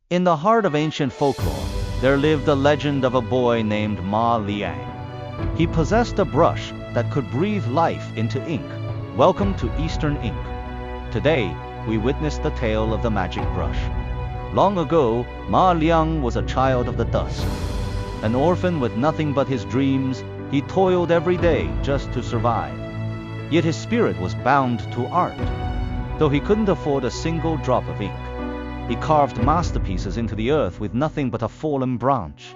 In the heart of ancient folklore, there lived the legend of a boy named Ma Liang. He possessed a brush that could breathe life into ink. Welcome to Eastern Ink. Today, we witness the tale of the magic brush. Long ago, Ma Liang was a child of the dusk. An orphan with nothing but his dreams, he toiled every day just to survive. Yet his spirit was bound to art. Though he couldn't afford a single drop of ink, he carved masterpieces into the earth with nothing but a fallen branch.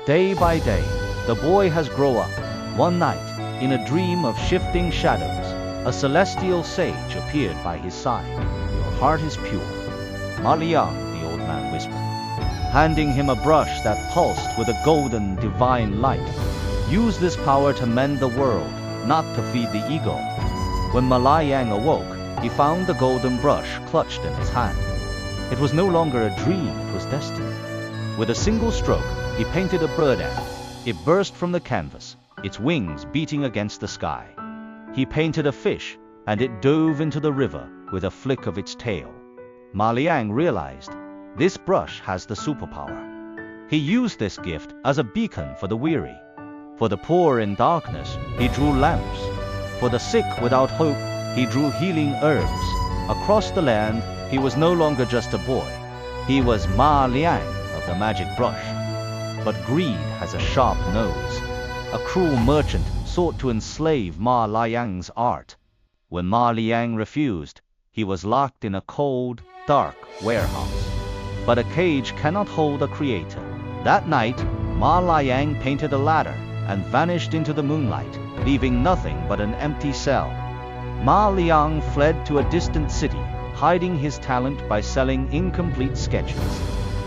Day by day, the boy has grown up. One night, in a dream of shifting shadows, a celestial sage appeared by his side. "Your heart is pure, Ma Liang," the old man whispered, handing him a brush that pulsed with a golden divine light. "Use this power to mend the world, not to feed the ego." When Ma Liang awoke, he found the golden brush clutched in his hand. It was no longer a dream, it was destiny. With a single stroke, he painted a bird ant. It burst from the canvas, its wings beating against the sky. He painted a fish, and it dove into the river with a flick of its tail. Ma Liang realized, this brush has the superpower. He used this gift as a beacon for the weary. For the poor in darkness, he drew lamps. For the sick without hope, he drew healing herbs. Across the land, he was no longer just a boy. He was Ma Liang of the magic brush. But greed has a sharp nose. A cruel merchant sought to enslave Ma Liang's art. When Ma Liang refused, he was locked in a cold, dark warehouse. But a cage cannot hold a creator. That night, Ma Liang painted a ladder and vanished into the moonlight, leaving nothing but an empty cell. Ma Liang fled to a distant city, hiding his talent by selling incomplete sketches.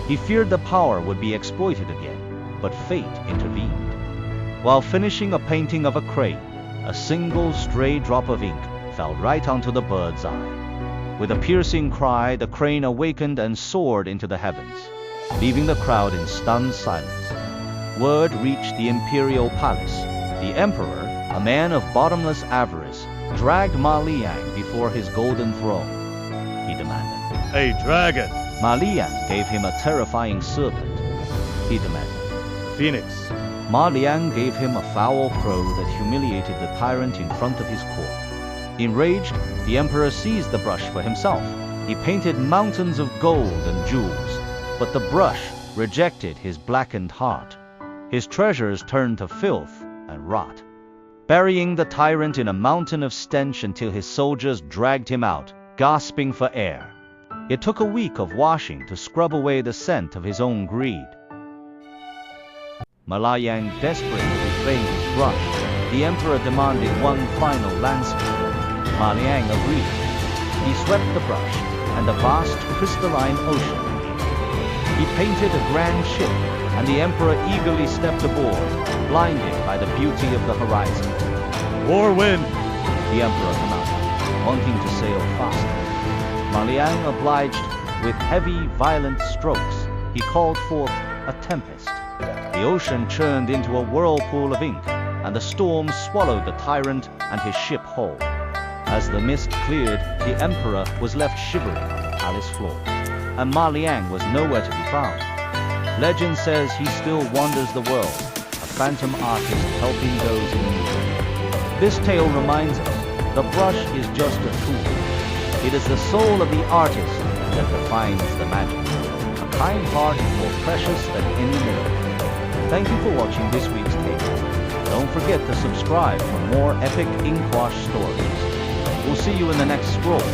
He feared the power would be exploited again, but fate intervened. While finishing a painting of a crane, a single stray drop of ink fell right onto the bird's eye. With a piercing cry, the crane awakened and soared into the heavens, leaving the crowd in stunned silence. Word reached the imperial palace. The emperor, a man of bottomless avarice, dragged Ma Liang before his golden throne. He demanded, "A dragon!" Ma Liang gave him a terrifying serpent. He demanded, "Phoenix!" Ma Liang gave him a foul crow that humiliated the tyrant in front of his court. Enraged, the emperor seized the brush for himself. He painted mountains of gold and jewels, but the brush rejected his blackened heart. His treasures turned to filth and rot, burying the tyrant in a mountain of stench until his soldiers dragged him out, gasping for air. It took a week of washing to scrub away the scent of his own greed. Ma Liang desperately reclaimed his brush. The emperor demanded one final landscape. Ma Liang agreed. He swept the brush, and a vast crystalline ocean. He painted a grand ship, and the emperor eagerly stepped aboard, blinded by the beauty of the horizon. "More wind!" The emperor commanded, wanting to sail faster. Ma Liang obliged. With heavy, violent strokes, he called forth a tempest. The ocean churned into a whirlpool of ink, and the storm swallowed the tyrant and his ship whole. As the mist cleared, the emperor was left shivering on the palace floor, and Ma Liang was nowhere to be found. Legend says he still wanders the world, a phantom artist helping those in need. This tale reminds us, the brush is just a tool. It is the soul of the artist that defines the magic. A kind heart is more precious than any miracle. Thank you for watching this week's tale. Don't forget to subscribe for more epic ink wash stories. We'll see you in the next scroll.